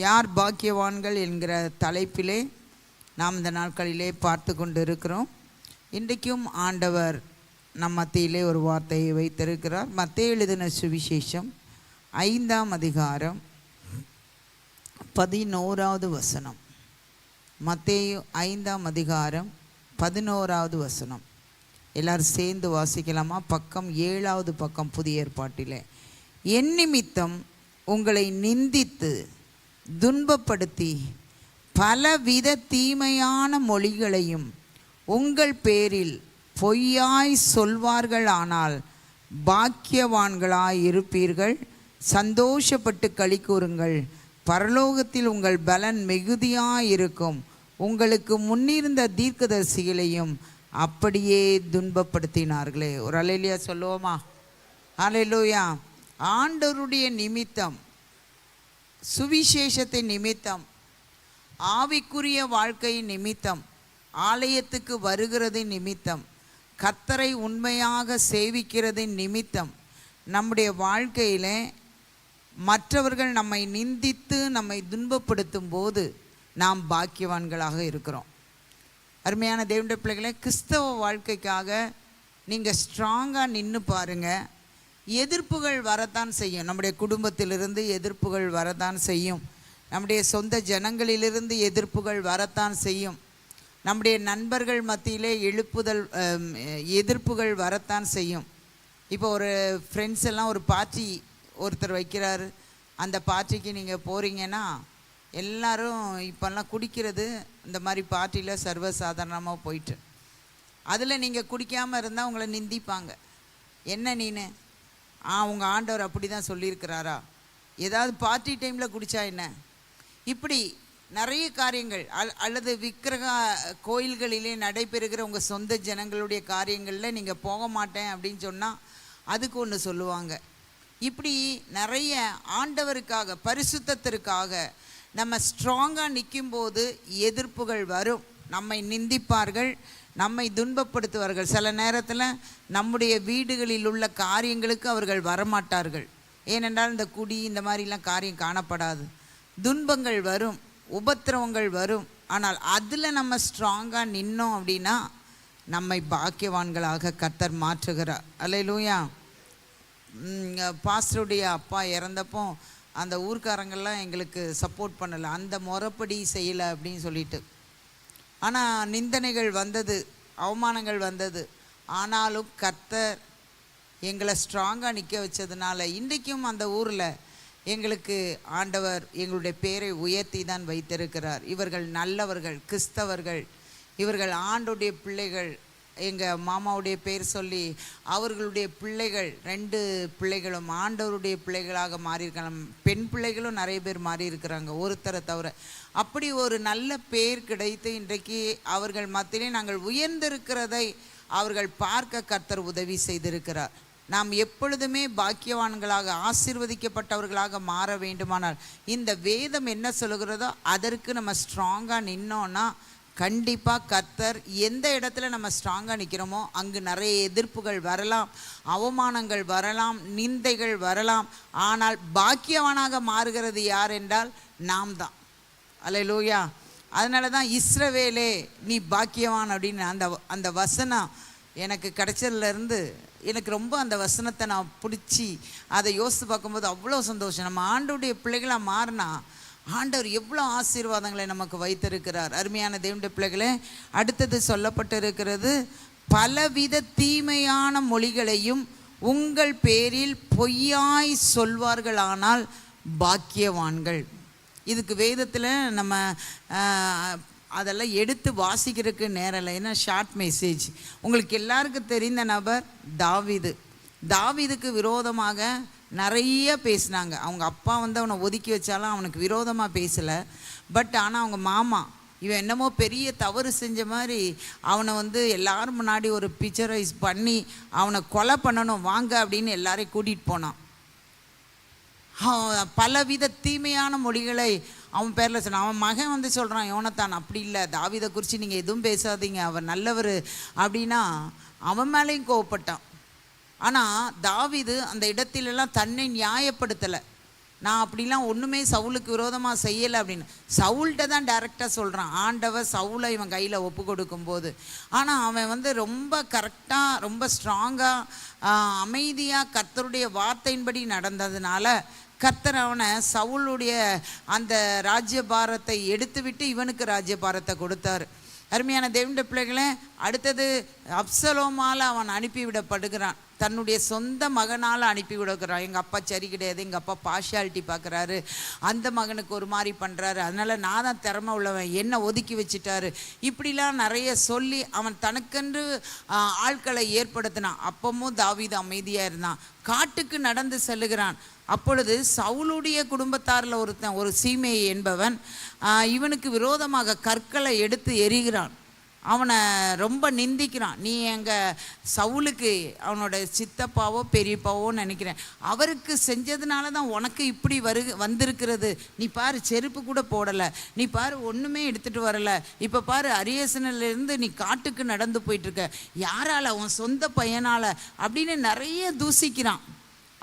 யார் பாக்கியவான்கள் என்கிற தலைப்பிலே நாம் இந்த நாட்களிலே பார்த்து கொண்டு இருக்கிறோம். இன்றைக்கும் ஆண்டவர் நம் மத்தியிலே ஒரு வார்த்தையை வைத்திருக்கிறார். மத்தேயு எழுதின சுவிசேஷம் 5ஆம் அதிகாரம் 11வது வசனம். மத்தேயு 5ஆம் அதிகாரம் 11வது வசனம். எல்லாரும் சேர்ந்து வாசிக்கலாமா? பக்கம் 7வது பக்கம் புதிய ஏற்பாட்டிலே. என் நிமித்தம் உங்களை நிந்தித்து துன்பப்படுத்தி பலவித தீமையான மொழிகளையும் உங்கள் பேரில் பொய்யாய் சொல்வார்கள். ஆனால் பாக்கியவான்களாய் இருப்பீர்கள், சந்தோஷப்பட்டு களி கூறுங்கள், பரலோகத்தில் உங்கள் பலன் மிகுதியாயிருக்கும். உங்களுக்கு முன்னிருந்த தீர்க்கதரிசிகளையும் அப்படியே துன்பப்படுத்தினார்களே. ஒரு அல்லேலூயா சொல்லுவோமா? அல்லேலூயா. ஆண்டவருடைய நிமித்தம், சுவிசேஷத்தின் நிமித்தம், ஆவிக்குரிய வாழ்க்கையின் நிமித்தம், ஆலயத்துக்கு வருகிறதின் நிமித்தம், கர்த்தரை உண்மையாக சேவிக்கிறதின் நிமித்தம் நம்முடைய வாழ்க்கையில் மற்றவர்கள் நம்மை நிந்தித்து நம்மை துன்பப்படுத்தும் போது நாம் பாக்கியவான்களாக இருக்கிறோம். அருமையான தேவனுடைய பிள்ளைகளை, கிறிஸ்தவ வாழ்க்கைக்காக நீங்கள் ஸ்ட்ராங்காக நின்று பாருங்கள். எதிர்ப்புகள் வரத்தான் செய்யும். நம்முடைய குடும்பத்திலிருந்து எதிர்ப்புகள் வரத்தான் செய்யும். நம்முடைய சொந்த ஜனங்களிலிருந்து எதிர்ப்புகள் வரத்தான் செய்யும். நம்முடைய நண்பர்கள் மத்தியிலே எதிர்ப்புகள் வரத்தான் செய்யும். இப்போ ஒரு ஃப்ரெண்ட்ஸ் எல்லாம் ஒரு பார்ட்டி ஒருத்தர் வைக்கிறாரு. அந்த பார்ட்டிக்கு நீங்கள் போகிறீங்கன்னா எல்லாரும் இப்போல்லாம் குடிக்கிறது இந்த மாதிரி பார்ட்டியில் சர்வசாதாரணமாக போயிட்டு, அதில் நீங்கள் குடிக்காமல் இருந்தால் உங்களை நிந்திப்பாங்க. என்ன நீனு, உங்கள் ஆண்டவர் அப்படி தான் சொல்லியிருக்கிறாரா? ஏதாவது பார்ட்டி டைமில் குடித்தா என்ன? இப்படி நிறைய காரியங்கள் அல்லது விக்கிரக கோயில்களிலே நடைபெறுகிற உங்கள் சொந்த ஜனங்களுடைய காரியங்களில் நீங்கள் போக மாட்டேன் அப்படின்னு சொன்னால் அதுக்கு ஒன்று சொல்லுவாங்க. இப்படி நிறைய ஆண்டவருக்காக, பரிசுத்தத்திற்காக நம்ம ஸ்ட்ராங்காக நிற்கும்போது எதிர்ப்புகள் வரும். நம்மை நிந்திப்பார்கள், நம்மை துன்பப்படுத்துவார்கள். சில நேரத்தில் நம்முடைய வீடுகளில் உள்ள காரியங்களுக்கு அவர்கள் வரமாட்டார்கள். ஏனென்றால் இந்த குடி இந்த மாதிரிலாம் காரியம் காணப்படாது. துன்பங்கள் வரும், உபத்திரவங்கள் வரும். ஆனால் அதில் நம்ம ஸ்ட்ராங்காக நின்னோம் அப்படின்னா நம்மை பாக்கியவான்களாக கர்த்தர் மாற்றுகிறார். அல்லேலூயா. பாஸ்டருடைய அப்பா இறந்தப்போ அந்த ஊர்க்காரங்கள்லாம் எங்களுக்கு சப்போர்ட் பண்ணலை, அந்த முறைப்படி செய்யலை அப்படின்னு சொல்லிட்டு. ஆனால் நிந்தனைகள் வந்தது, அவமானங்கள் வந்தது. ஆனாலும் கர்த்தர் எங்களை ஸ்ட்ராங்காக நிற்க வச்சதுனால இன்றைக்கும் அந்த ஊரில் எங்களுக்கு ஆண்டவர் எங்களுடைய பேரை உயர்த்தி தான் வைத்திருக்கிறார். இவர்கள் நல்லவர்கள், கிறிஸ்தவர்கள், இவர்கள் ஆண்டுடைய பிள்ளைகள். எங்கள் மாமாவுடைய பேர் சொல்லி அவர்களுடைய பிள்ளைகள் 2 பிள்ளைகளும் ஆண்டவருடைய பிள்ளைகளாக மாறியிருக்காங்க. பெண் பிள்ளைகளும் நிறைய பேர் மாறி இருக்கிறாங்க, ஒருத்தரை தவிர. அப்படி ஒரு நல்ல பேர் கிடைத்து இன்றைக்கு அவர்கள் மத்தியிலே நாங்கள் உயர்ந்திருக்கிறதை அவர்கள் பார்க்க கர்த்தர் உதவி செய்திருக்கிறார். நாம் எப்பொழுதுமே பாக்கியவான்களாக, ஆசீர்வதிக்கப்பட்டவர்களாக மாற வேண்டுமானால் இந்த வேதம் என்ன சொல்லுகிறதோ அதற்கு நம்ம ஸ்ட்ராங்காக நின்னோன்னா கண்டிப்பாக கர்த்தர் எந்த இடத்துல நம்ம ஸ்ட்ராங்காக நிற்கிறோமோ அங்கு நிறைய எதிர்ப்புகள் வரலாம், அவமானங்கள் வரலாம், நிந்தைகள் வரலாம். ஆனால் பாக்கியவானாக மாறுகிறது யார் என்றால் நாம் தான். அல்லேலூயா. அதனால தான் இஸ்ரவேலே நீ பாக்கியவான் அப்படின்னு அந்த வசனம் எனக்கு கிடைச்சதுலேருந்து எனக்கு ரொம்ப அந்த வசனத்தை நான் பிடிச்சி அதை யோசித்து பார்க்கும்போது அவ்வளோ சந்தோஷம். நம்ம ஆண்டவருடைய பிள்ளைகளாக மாறினா ஆண்டவர் எவ்வளோ ஆசீர்வாதங்களை நமக்கு வைத்திருக்கிறார். அருமையான தேவனுடைய பிள்ளைகளே, அடுத்தது சொல்லப்பட்டிருக்கிறது, பலவித தீமையான மொழிகளையும் உங்கள் பேரில் பொய்யாய் சொல்வார்கள். ஆனால் பாக்கியவான்கள். இதுக்கு வேதத்தில் நம்ம அதெல்லாம் எடுத்து வாசிக்கிறதுக்கு நேரம் இல்லை, ஏன்னா ஷார்ட் மெசேஜ். உங்களுக்கு எல்லாருக்கும் தெரிந்த நபர் தாவீதுக்கு விரோதமாக நிறைய பேசினாங்க. அவங்க அப்பா அவனை ஒதுக்கி வச்சாலும் அவனுக்கு விரோதமாக பேசலை. பட் ஆனால் அவங்க மாமா இவன் என்னமோ பெரிய தவறு செஞ்ச மாதிரி அவனை எல்லாரும் முன்னாடி ஒரு பிக்சரைஸ் பண்ணி அவனை கொலை பண்ணணும் வாங்க அப்படின்னு எல்லாரையும் கூட்டிகிட்டு போனான். பலவித தீமையான மொழிகளை அவன் பேரில் சொன்னான். அவன் மகன் சொல்கிறான், யோனத்தான் அப்படி இல்லை, தாவீதை குறித்து நீங்கள் எதுவும் பேசாதீங்க, அவர் நல்லவர் அப்படின்னா அவன் மேலேயும் கோவப்பட்டான். ஆனால் தாவீது அந்த இடத்திலெல்லாம் தன்னை நியாயப்படுத்தலை. நான் அப்படிலாம் ஒன்றுமே சவுலுக்கு விரோதமாக செய்யலை அப்படின்னு சவுல்கிட்ட தான் டைரெக்டாக சொல்கிறான். ஆண்டவர் சவுலை இவன் கையில் ஒப்பு கொடுக்கும்போது. ஆனால் அவன் ரொம்ப கரெக்டாக ரொம்ப ஸ்ட்ராங்காக அமைதியாக கர்த்தருடைய வார்த்தையின்படி நடந்ததுனால கர்த்தர் அவனை சவுளுடைய அந்த ராஜ்யபாரத்தை எடுத்து விட்டு இவனுக்கு ராஜ்யபாரத்தை கொடுத்தாரு. அருமையான தேவனுடைய பிள்ளைகளே, அடுத்தது அப்சலோமால் அவன் அனுப்பிவிடப்படுகிறான். தன்னுடைய சொந்த மகனால் அனுப்பிவிடுகிறான். எங்கள் அப்பா சரி கிடையாது, எங்கள் அப்பா பார்ஷியாலிட்டி பார்க்குறாரு, அந்த மகனுக்கு ஒரு மாதிரி பண்ணுறாரு, அதனால் நான் தான் திறமை உள்ளவன், என்னை ஒதுக்கி வச்சுட்டாரு, இப்படிலாம் நிறைய சொல்லி அவன் தனக்கென்று ஆட்களை ஏற்படுத்தினான். அப்பமும் தாவீது அமைதியாக இருந்தான். காட்டுக்கு நடந்து செல்லுகிறான். அப்பொழுது சவுளுடைய குடும்பத்தாரில் ஒருத்தன், ஒரு சீமேயி என்பவன் இவனுக்கு விரோதமாக கற்களை எடுத்து எறிகிறான். அவனை ரொம்ப நிந்திக்கிறான். நீ எங்கள் சவுலுக்கு அவனோட சித்தப்பாவோ பெரியப்பாவோ நினைக்கிறேன், அவருக்கு செஞ்சதுனால தான் உனக்கு இப்படி வந்திருக்கிறது. நீ பாரு, செருப்பு கூட போடலை, நீ பாரு ஒன்றுமே எடுத்துகிட்டு வரலை, இப்போ பாரு அரியசனிலிருந்து நீ காட்டுக்கு நடந்து போயிட்டுருக்க, யாரால்? அவன் சொந்த பையனால் அப்படின்னு நிறைய தூசிக்கிறான்.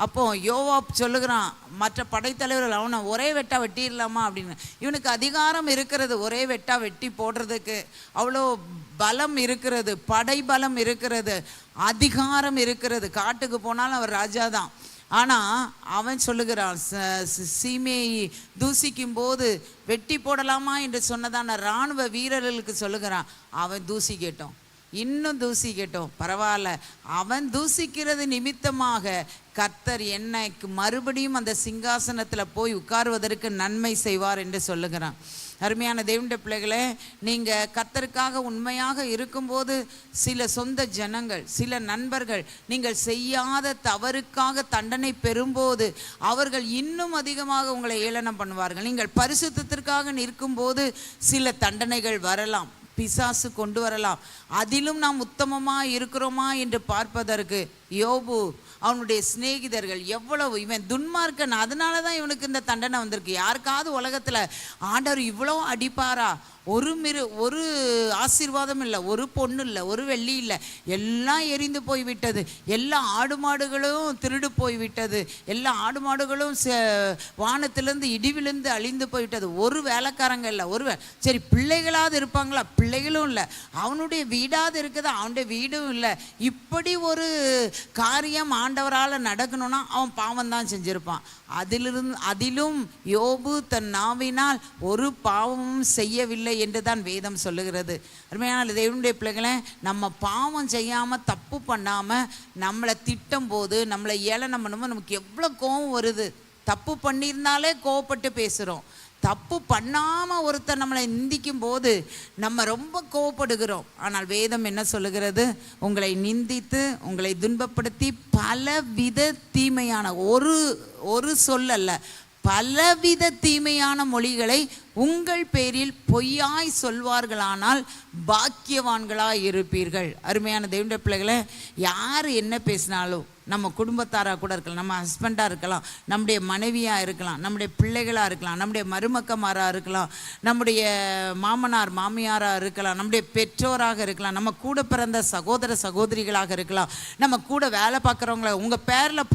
அப்போ யோவாப் சொல்லுகிறான் மற்ற படைத்தலைவர்கள், அவனை ஒரே வெட்டா வெட்டிடலாமா அப்படின்னு. இவனுக்கு அதிகாரம் இருக்கிறது, ஒரே வெட்டா வெட்டி போடுறதுக்கு அவ்வளோ பலம் இருக்கிறது, படை பலம் இருக்கிறது, அதிகாரம் இருக்கிறது. காட்டுக்கு போனாலும் அவர் ராஜா தான். ஆனால் அவன் சொல்லுகிறான், சீமையை தூசிக்கும் போது வெட்டி போடலாமா என்று சொன்னதான இராணுவ வீரர்களுக்கு சொல்லுகிறான். அவன் தூசி கேட்டோம், இன்னும் தூசி கேட்டோம், பரவாயில்ல, அவன் தூசிக்கிறது நிமித்தமாக கர்த்தர் என்னைக்கு மறுபடியும் அந்த சிங்காசனத்தில் போய் உட்காருவதற்கு நன்மை செய்வார் என்று சொல்லுகிறான். அருமையான தேவனுடைய பிள்ளைகளே, நீங்கள் கர்த்தருக்காக உண்மையாக இருக்கும்போது சில சொந்த ஜனங்கள், சில நண்பர்கள் நீங்கள் செய்யாத தவறுக்காக தண்டனை பெறும்போது அவர்கள் இன்னும் அதிகமாக உங்களை ஏளனம் பண்ணுவார்கள். நீங்கள் பரிசுத்தத்திற்காக நிற்கும்போது சில தண்டனைகள் வரலாம், பிசாசு கொண்டு வரலாம். அதிலும் நாம் உத்தமமாக இருக்கிறோமா என்று பார்ப்பதற்கு யோபு அவனுடைய சிநேகிதர்கள் எவ்வளவு, இவன் துன்மார்க்கன், அதனால தான் இவனுக்கு இந்த தண்டனை வந்திருக்கு. யாருக்காவது உலகத்தில் ஆண்டவர் இவ்வளோ அடிப்பாரா? ஒரு ஆசீர்வாதம் இல்லை, ஒரு பொண்ணு இல்லை, ஒரு வெள்ளி இல்லை, எல்லாம் எரிந்து போய்விட்டது, எல்லா ஆடு மாடுகளும் திருடு போய்விட்டது, எல்லா ஆடு மாடுகளும் வானத்திலிருந்து இடிவிலிருந்து அழிந்து போய்விட்டது, ஒரு வேலைக்காரங்க இல்லை, சரி பிள்ளைகளாவது இருப்பாங்களா? பிள்ளைகளும் இல்லை, அவனுடைய வீடாவது இருக்குது, அவனுடைய வீடும் இல்லை. இப்படி ஒரு காரியம் ஆண்டவரால் நடக்கணும்னா அவன் பாவம் தான் செஞ்சிருப்பான். அதிலும் யோபு தன் நாவினால் ஒரு பாவமும் செய்யவில்லை என்று தான் வேதம் சொல்லுகிறது. அருமையான தேவனுடைய பிள்ளைகளே, நம்ம பாவம் செய்யாமல் தப்பு பண்ணாமல் நம்மளை திட்டும் போது, நம்மளை ஏளனம் பண்ணும்போது நமக்கு எவ்வளோ கோபம் வருது. தப்பு பண்ணியிருந்தாலே கோவப்பட்டு பேசுகிறோம். தப்பு பண்ணாமல் ஒருத்தர் நம்மளை நிந்திக்கும் போது நம்ம ரொம்ப கோவப்படுகிறோம். ஆனால் வேதம் என்ன சொல்லுகிறது? உங்களை நிந்தித்து உங்களை துன்பப்படுத்தி பலவித தீமையான ஒரு சொல்லல்ல, பலவித தீமையான மொழிகளை உங்கள் பேரில் பொய்யாய் சொல்வார்களானால் பாக்கியவான்களாய் இருப்பீர்கள். அருமையான தேவனுடைய பிள்ளைகளை, யார் என்ன பேசினாலும், நம்ம குடும்பத்தாராக கூட இருக்கலாம், நம்ம ஹஸ்பண்டாக இருக்கலாம், நம்முடைய மனைவியாக இருக்கலாம், நம்முடைய பிள்ளைகளாக இருக்கலாம், நம்முடைய மருமக்கமாராக இருக்கலாம், நம்முடைய மாமனார் மாமியாராக இருக்கலாம், நம்முடைய பெற்றோராக இருக்கலாம், நம்ம கூட பிறந்த சகோதர சகோதரிகளாக இருக்கலாம், நம்ம கூட வேலை பார்க்குறவங்கள உங்கள் பேரில்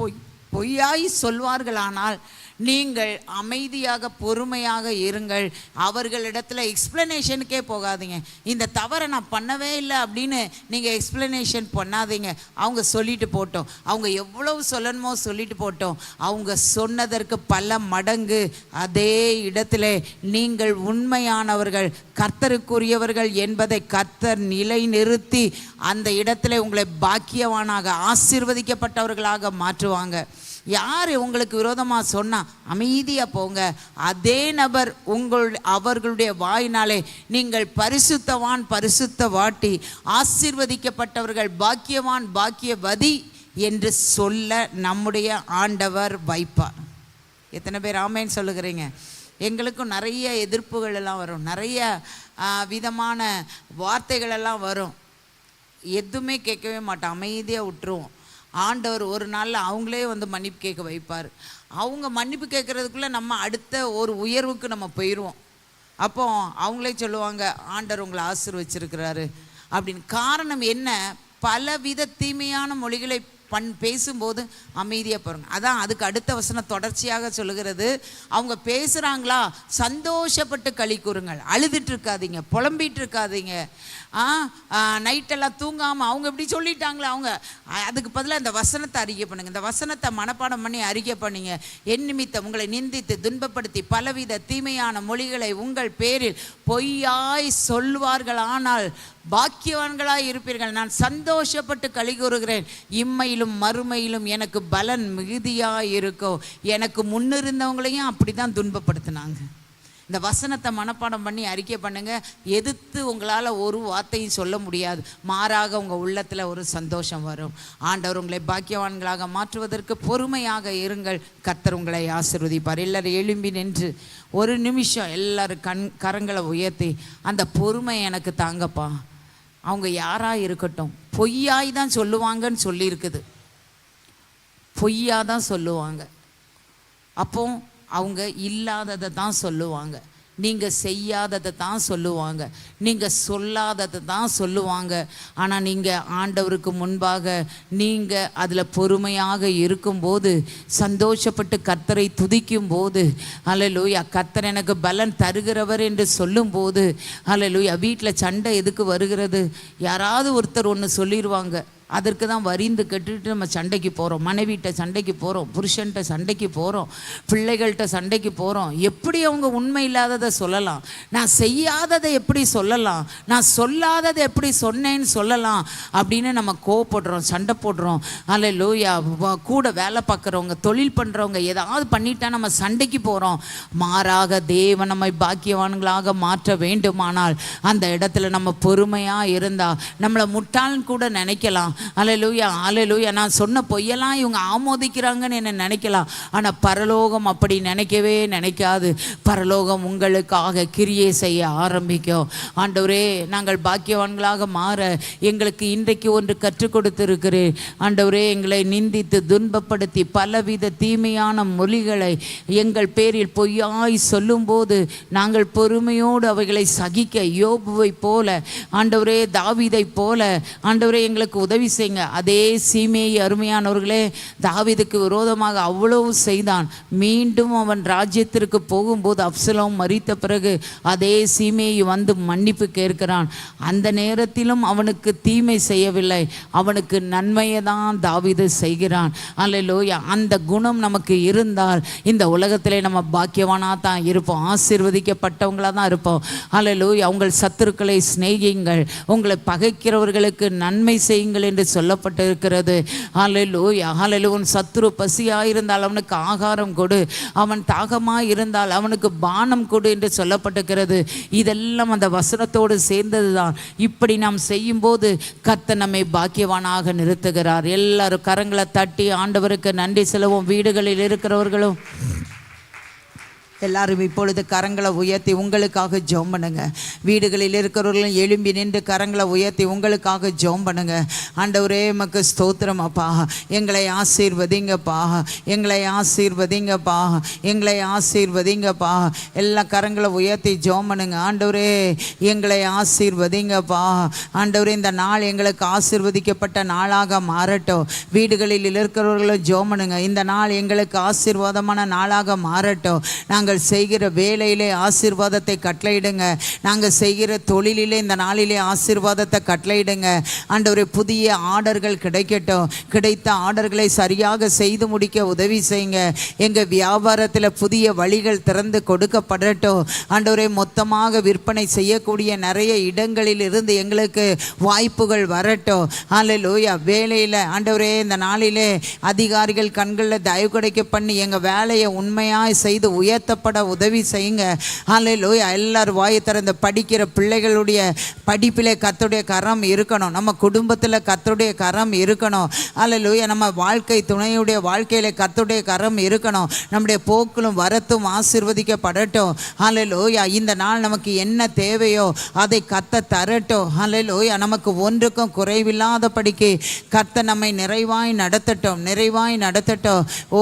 பொய்யாய் சொல்வார்களானால் நீங்கள் அமைதியாக பொறுமையாக இருங்கள். அவர்களிடத்துல எக்ஸ்பிளனேஷனுக்கே போகாதீங்க. இந்த தவறை நான் பண்ணவே இல்லை அப்படின்னு நீங்கள் எக்ஸ்பிளனேஷன் பண்ணாதீங்க. அவங்க சொல்லிட்டு போட்டோம், அவங்க எவ்வளவு சொல்லணுமோ சொல்லிட்டு போட்டோம். அவங்க சொன்னதற்கு பல மடங்கு அதே இடத்துல நீங்கள் உண்மையானவர்கள், கர்த்தருக்குரியவர்கள் என்பதை கர்த்தர் நிலை நிறுத்தி அந்த இடத்துல உங்களை பாக்கியவானாக ஆசீர்வதிக்கப்பட்டவர்களாக மாற்றுவாங்க. யார் உங்களுக்கு விரோதமாக சொன்னால் அமைதியாக போங்க. அதே நபர் அவர்களுடைய வாயினாலே நீங்கள் பரிசுத்தவான் பரிசுத்தவாட்டி ஆசீர்வதிக்கப்பட்டவர்கள் பாக்கியவான் பாக்கியவதி என்று சொல்ல நம்முடைய ஆண்டவர் வைப்பார். எத்தனை பேர் ஆமேன்னு சொல்லுகிறீங்க? எங்களுக்கும் நிறைய எதிர்ப்புகள் எல்லாம் வரும், நிறைய விதமான வார்த்தைகள் எல்லாம் வரும். எதுவுமே கேட்கவே மாட்டோம், அமைதியாக விட்டுருவோம். ஆண்டவர் ஒரு நாளில் அவங்களே வந்து மன்னிப்பு கேட்க வைப்பார். அவங்க மன்னிப்பு கேட்குறதுக்குள்ளே நம்ம அடுத்த ஒரு உயர்வுக்கு நம்ம போயிடுவோம். அப்போ அவங்களே சொல்லுவாங்க, ஆண்டவர் உங்களை ஆசீர்வச்சிருக்கிறாரு அப்படின்னு. காரணம் என்ன? பலவித தீமையான மொழிகளை பேசும்போது அமைதியாக பாருங்க. அதான் அதுக்கு அடுத்த வசனம் தொடர்ச்சியாக சொல்லுகிறது, அவங்க பேசுகிறாங்களா சந்தோஷப்பட்டு களி கூறுங்கள். அழுதுட்டு இருக்காதீங்க, புலம்பிட்டு இருக்காதீங்க. நைட்டெல்லாம் தூங்காமல் அவங்க இப்படி சொல்லிட்டாங்களே, அவங்க அதுக்கு பதிலாக இந்த வசனத்தை அறிக்கை பண்ணுங்க. இந்த வசனத்தை மனப்பாடம் பண்ணி அறிக்கை பண்ணிங்க. என் நிமித்தம் உங்களை நிந்தித்து துன்பப்படுத்தி பலவித தீமையான மொழிகளை உங்கள் பேரில் பொய்யாய் சொல்வார்கள், ஆனால் பாக்கியவான்களாய் இருப்பீர்கள். நான் சந்தோஷப்பட்டு களி கூறுகிறேன், இம்மையிலும் மறுமையிலும் எனக்கு பலன் மிகுதியாக இருக்கும். எனக்கு முன்னிருந்தவங்களையும் அப்படி தான் துன்பப்படுத்தினாங்க. இந்த வசனத்தை மனப்பாடம் பண்ணி அறிக்கை பண்ணுங்க. எதிர்த்து உங்களால் ஒரு வார்த்தையும் சொல்ல முடியாது. மாறாக உங்கள் உள்ளத்தில் ஒரு சந்தோஷம் வரும். ஆண்டவர் உங்களை பாக்கியவான்களாக மாற்றுவதற்கு பொறுமையாக இருங்கள். கர்த்தர் உங்களை ஆசீர்வதிப்பார். எல்லாரும் எழும்பி நின்று ஒரு நிமிஷம் எல்லாரும் கரங்களை உயர்த்தி, அந்த பொறுமை எனக்கு தாங்கப்பா. அவங்க யாராக இருக்கட்டும், பொய்யாய் தான் சொல்லுவாங்கன்னு சொல்லியிருக்குது. பொய்யா தான் சொல்லுவாங்க. அப்போ அவங்க இல்லாததை தான் சொல்லுவாங்க, நீங்கள் செய்யாததை தான் சொல்லுவாங்க, நீங்கள் சொல்லாததை தான் சொல்லுவாங்க. ஆனால் நீங்கள் ஆண்டவருக்கு முன்பாக நீங்கள் அதில் பொறுமையாக இருக்கும்போது, சந்தோஷப்பட்டு கர்த்தரை துதிக்கும் போது, அல்லேலூயா, கர்த்தர் எனக்கு பலன் தருகிறவர் என்று சொல்லும்போது, அல்லேலூயா, வீட்டில் சண்டை எதுக்கு வருகிறது? யாராவது ஒருத்தர் ஒன்று சொல்லிடுவாங்க, அதற்கு தான் வரிந்து கட்டுட்டு நம்ம சண்டைக்கு போகிறோம். மனைவிட்ட சண்டைக்கு போகிறோம், புருஷன்கிட்ட சண்டைக்கு போகிறோம், பிள்ளைகள்கிட்ட சண்டைக்கு போகிறோம். எப்படி அவங்க உண்மை இல்லாததை சொல்லலாம்? நான் செய்யாததை எப்படி சொல்லலாம்? நான் சொல்லாததை எப்படி சொன்னேன்னு சொல்லலாம்? அப்படின்னு நம்ம கோவப்படுறோம், சண்டை போடுறோம். அல்லேலூயா, கூட வேலை பார்க்குறவங்க, தொழில் பண்ணுறவங்க ஏதாவது பண்ணிட்டா நம்ம சண்டைக்கு போகிறோம். மாறாக தேவன் நம்மை பாக்கியவான்களாக மாற்ற வேண்டுமானால் அந்த இடத்துல நம்ம பொறுமையாக இருந்தால் நம்மளை முட்டாள்னு கூட நினைக்கலாம். அல்லேலூயா, அல்லேலூயா. நான் சொன்ன பொய்யெல்லாம் இவங்க ஆமோதிக்கிறாங்கன்னு என்ன நினைக்கலாம். ஆனால் பரலோகம் அப்படி நினைக்கவே நினைக்காது. பரலோகம் உங்களுக்காக கிரியை செய்ய ஆரம்பிக்கும். ஆண்டவரே, நாங்கள் பாக்கியவான்களாக மாற எங்களுக்கு இன்றைக்கு ஒன்று கற்றுக் கொடுத்திருக்கிறேன். ஆண்டவரே, எங்களை நிந்தித்து துன்பப்படுத்தி பலவித தீமையான மொழிகளை எங்கள் பேரில் பொய்யாய் சொல்லும்போது நாங்கள் பொறுமையோடு அவைகளை சகிக்க, யோபுவை போல, ஆண்டவரே, தாவீதை போல, ஆண்டவரே, எங்களுக்கு உதவி செய்யுங்க. அதே சீமேயி, அருமையானவர்களே, தாவீதுக்கு விரோதமாக அவ்வளவு செய்தான். மீண்டும் அவன் ராஜ்யத்திற்கு போகும்போது, அப்சலோம் மரித்த பிறகு அதே சீமேயி வந்து மன்னிப்பு கேட்கிறான். அந்த நேரத்திலும் அவனுக்கு தீமை செய்யவில்லை, அவனுக்கு நன்மையை தான் தாவீது செய்கிறான். அல்லேலூயா. அந்த குணம் நமக்கு இருந்தால் இந்த உலகத்திலே நம்ம பாக்கியவானாக தான் இருப்போம், ஆசீர்வதிக்கப்பட்டவங்களாக தான் இருப்போம். அல்லேலூயா. உங்கள் சத்துருக்களை சிநேகியுங்கள், உங்களை பகைக்கிறவர்களுக்கு நன்மை செய்யுங்கள் என்று சொல்லப்பட்டிருக்கிறது. ஹல்லேலூயா, ஹல்லேலூயா. உன் சத்துரு பசியாயிருந்தால் அவனுக்கு ஆகாரம் கொடு, அவன் தாகமாய் இருந்தால் அவனுக்கு பானம் கொடு என்று சொல்லப்பட்டிருக்கிறது. இதெல்லாம் அந்த வசனத்தோடு சேர்ந்தது தான். இப்படி நாம் செய்யும்போது கர்த்தர் நம்மை பாக்கியவானாக நிறுத்துகிறார். எல்லாரும் கரங்களை தட்டி ஆண்டவருக்கு நன்றி செலுத்துவோம். வீடுகளில் இருக்கிறவர்களும் எல்லாரும் இப்பொழுது கரங்களை உயர்த்தி உங்களுக்காக ஜெபம் பண்ணுங்க. வீடுகளில் இருக்கிறவர்களும் எழும்பி நின்று கரங்களை உயர்த்தி உங்களுக்காக ஜெபம் பண்ணுங்க. ஆண்டவரே, உமக்கு ஸ்தோத்திரம் அப்பா. எங்களை ஆசீர்வதிங்கப்பா, எங்களை ஆசீர்வதிங்கப்பா, எங்களை ஆசீர்வதிங்கப்பா. எல்லா கரங்களை உயர்த்தி ஜெபம் பண்ணுங்க. ஆண்டவரே, எங்களை ஆசீர்வதிங்கப்பா. ஆண்டவரே, இந்த நாள் எங்களுக்கு ஆசீர்வதிக்கப்பட்ட நாளாக மாறட்டும். வீடுகளில் இருக்கிறவர்களும் ஜெபம் பண்ணுங்க. இந்த நாள் எங்களுக்கு ஆசீர்வாதமான நாளாக மாறட்டும். நாங்கள் செய்கிற வேலையிலே ஆசீர்வாதத்தை கட்டளையிடுங்க. நாங்கள் செய்கிற தொழிலிலே இந்த நாளிலே ஆசீர்வாதத்தை கட்டளையிடுங்க. ஆண்டவரே, புதிய ஆர்டர்கள் கிடைக்கட்டும். கிடைத்த ஆர்டர்களை சரியாக செய்து முடிக்க உதவி செய்யுங்க. எங்கள் வியாபாரத்தில் புதிய வழிகள் திறந்து கொடுக்கப்படட்டும். ஆண்டவரே, மொத்தமாக விற்பனை செய்யக்கூடிய நிறைய இடங்களில் இருந்து எங்களுக்கு வாய்ப்புகள் வரட்டும். அல்லேலூயா. வேலையில் ஆண்டவரே, இந்த நாளிலே அதிகாரிகள் கண்களில் தயவு கிடைக்க பண்ணி எங்கள் வேலையை உண்மையாக செய்து உயர்த்தப்பட உதவி செய்யுங்க. ஹல்லேலூயா. எல்லாரும் வாயை திறந்து படிக்கிற பிள்ளைகளுடைய படிப்பிலே கர்த்தருடைய கரம் இருக்கணும். நம்ம குடும்பத்தில் கர்த்தருடைய கரம் இருக்கணும். ஹல்லேலூயா. நம்ம வாழ்க்கை துணையுடைய வாழ்க்கையில கர்த்தருடைய கரம் இருக்கணும். நம்முடைய போக்கிலும் வரத்தும் ஆசீர்வதிக்கப்படட்டும். ஹல்லேலூயா. இந்த நாள் நமக்கு என்ன தேவையோ அதை கர்த்தர் தரட்டும். ஹல்லேலூயா. நமக்கு ஒன்றுக்கும் குறைவில்லாதபடிக்கு கர்த்தர் நம்மை நிறைவாய் நடத்தட்டும், நிறைவாய் நடத்தட்டும். ஓ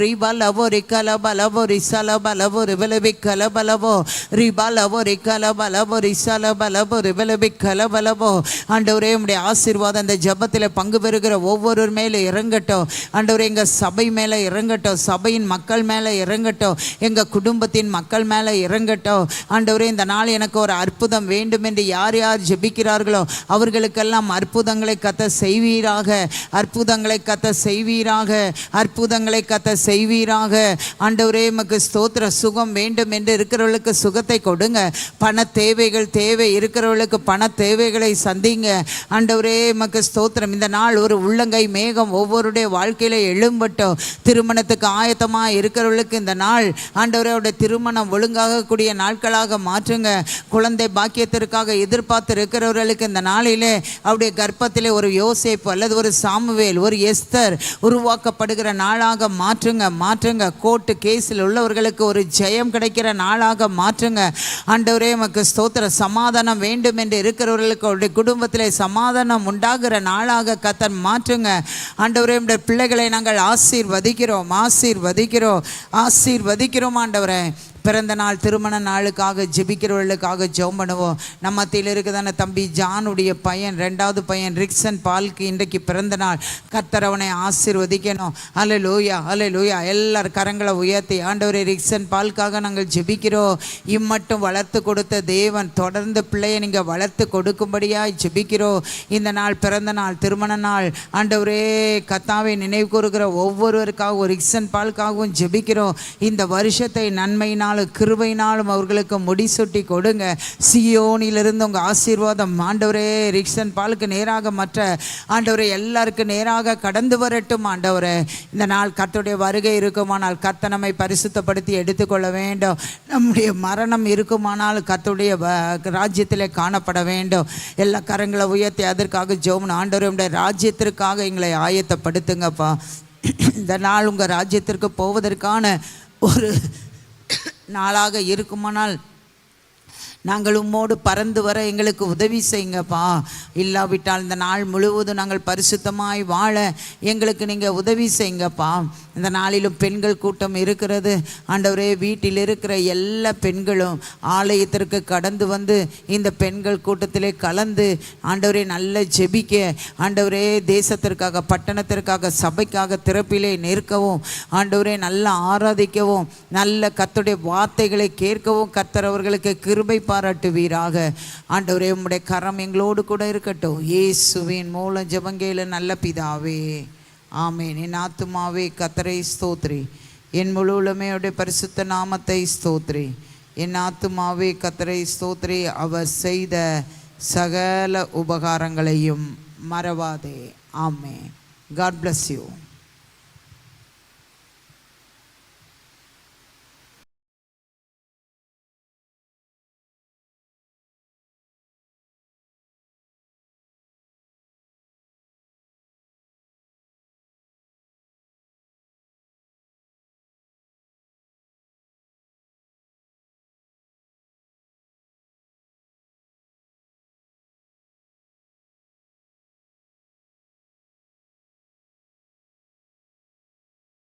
ரிபலவோ ரிகலபலவோ ரிசலபல பலவோ ரிவலபி கலபலவோ ரிபலவோ ரிகலபலவோ ரிசலபலவோ ரிவலபி கலபலவோ. ஆண்டவரே உம்முடைய ஆசீர்வாதம் அந்த ஜெபத்தில் பங்கு பெறுகிற ஒவ்வொரு மேலே இறங்கட்டும். ஆண்டவரே எங்கள் சபை மேலே இறங்கட்டும், சபையின் மக்கள் மேலே இறங்கட்டும், எங்கள் குடும்பத்தின் மக்கள் மேலே இறங்கட்டும். ஆண்டவரே இந்த நாள் எனக்கு ஒரு அற்புதம் வேண்டும் என்று யார் யார் ஜெபிக்கிறார்களோ அவர்களுக்கெல்லாம் அற்புதங்களை கத்த செய்வீராக, அற்புதங்களை கத்த செய்வீராக, அற்புதங்களை கத்த செய்வீராக. ஆண்டவரே உமக்கு ஸ்தோத்திர. சுகம் வேண்டும் என்று இருக்கிறவர்களுக்கு சுகத்தை கொடுங்க. பண தேவைகள் தேவை இருக்கிறவர்களுக்கு பண தேவைகளை சந்திங்க. ஆண்டவரே உமக்கு ஸ்தோத்திரம். இந்த நாள் ஒரு உள்ளங்கை மேகம் ஒவ்வொருடைய வாழ்க்கையில எழும்பட்டும். திருமணத்துக்கு ஆயத்தமாக இருக்கிறவர்களுக்கு இந்த நாள் ஆண்டவரே அவருடைய திருமணம் ஒழுங்காக கூடிய நாட்களாக மாற்றுங்க. குழந்தை பாக்கியத்திற்காக எதிர்பார்த்து இருக்கிறவர்களுக்கு இந்த நாளிலே அவருடைய கர்ப்பத்திலே ஒரு யோசேப்பு அல்லது ஒரு சாமுவேல், ஒரு எஸ்தர் உருவாக்கப்படுகிற நாளாக மாற்றுங்க, மாற்றுங்க. கோர்ட்டு கேஸில் உள்ளவர்களுக்கு ஒரு ஜெயம் கிடைக்கிற நாளாக மாற்றுங்க. ஆண்டவரே உமக்கு ஸ்தோத்திர. சமாதானம் வேண்டும் என்று இருக்கிறவர்களுக்கு அவருடைய குடும்பத்திலே சமாதானம் உண்டாகிற நாளாக கர்த்தர் மாற்றுங்க. ஆண்டவரே உம்முடைய பிள்ளைகளை நாங்கள் ஆசீர்வதிக்கிறோம், ஆசீர்வதிக்கிறோம், ஆசீர்வதிக்கிறோம். ஆண்டவரே பிறந்த நாள் திருமண நாளுக்காக ஜெபிக்கிறவர்களுக்காக ஜெபம் பண்ணுவோம். நம்ம மத்தியில் இருக்குதான தம்பி ஜானுடைய பையன், 2வது பையன் ரிக்சன் பால்க்கு இன்றைக்கு பிறந்த நாள். கர்த்தர் அவனை ஆசீர்வதிக்கணும். அல்லேலூயா, அல்லேலூயா. எல்லார் கரங்களை உயர்த்தி ஆண்டவரே ரிக்சன் பால்க்காக நாங்கள் ஜெபிக்கிறோம். இம்மட்டும் வளர்த்து கொடுத்த தேவன் தொடர்ந்து பிள்ளையை நீங்கள் வளர்த்து கொடுக்கும்படியாய் ஜெபிக்கிறோம். இந்த நாள் பிறந்த நாள் திருமண நாள் ஆண்டவரே கர்த்தாவை நினைவு கூறுகிற ஒவ்வொருவருக்காகவும் ரிக்சன் பால்க்காகவும் ஜெபிக்கிறோம். இந்த வருஷத்தை நன்மையினால் கிருபையினாலும் அவர்களுக்கு முடிசூட்டி கொடுங்க. சியோனிலிருந்து உங்கள் ஆசீர்வாதம் ஆண்டவரே ரிக்சன் பாலுக்கு நேராக மற்ற ஆண்டவரே எல்லாருக்கும் நேராக கடந்து வரட்டும். ஆண்டவரே இந்த நாள் கர்த்தருடைய வருகை இருக்குமானால் கர்த்தர் நம்மை பரிசுத்தப்படுத்தி எடுத்துக்கொள்ள வேண்டும். நம்முடைய மரணம் இருக்குமானால் கர்த்தருடைய ராஜ்யத்திலே காணப்பட வேண்டும். எல்லா கரங்களை உயர்த்தி அதற்காக ஜெபம். ஆண்டவரே உடைய ராஜ்யத்திற்காக எங்களை ஆயத்தப்படுத்துங்கப்பா. இந்த நாள் உங்கள் ராஜ்யத்திற்கு போவதற்கான ஒரு நாளாக இருக்குமானால் நாங்கள் உம்மோடு பறந்து வர எங்களுக்கு உதவி செய்யுங்கப்பா. இல்லாவிட்டால் இந்த நாள் முழுவதும் நாங்கள் பரிசுத்தமாய் வாழ எங்களுக்கு நீங்கள் உதவி செய்யுங்கப்பா. இந்த நாளிலும் பெண்கள் கூட்டம் இருக்கிறது. ஆண்டவரே வீட்டில் இருக்கிற எல்லா பெண்களும் ஆலயத்திற்கு கடந்து வந்து இந்த பெண்கள் கூட்டத்திலே கலந்து ஆண்டவரே நல்ல ஜெபிக்க, ஆண்டவரே தேசத்திற்காக, பட்டணத்திற்காக, சபைக்காக திறப்பிலே நிற்கவும், ஆண்டவரே நல்லா ஆராதிக்கவும், நல்ல கர்த்தருடைய வார்த்தைகளை கேட்கவும் கர்த்தர் அவர்களுக்கு கிருபை பாராட்டுவீராக. ஆண்டவரே உம்முடைய கரம் எங்களோடு கூட இருக்கட்டும். இயேசுவின் மூலம் ஜெபங்கேல நல்ல பிதாவே, ஆமேன். என் ஆத்துமாவே கர்த்தரை ஸ்தோத்ரி, என் முழு உலமையுடைய பரிசுத்த நாமத்தை ஸ்தோத்ரி. என் ஆத்துமாவே கர்த்தரை ஸ்தோத்ரி, அவர் செய்த சகல உபகாரங்களையும் மறவாதே. ஆமேன். God bless you.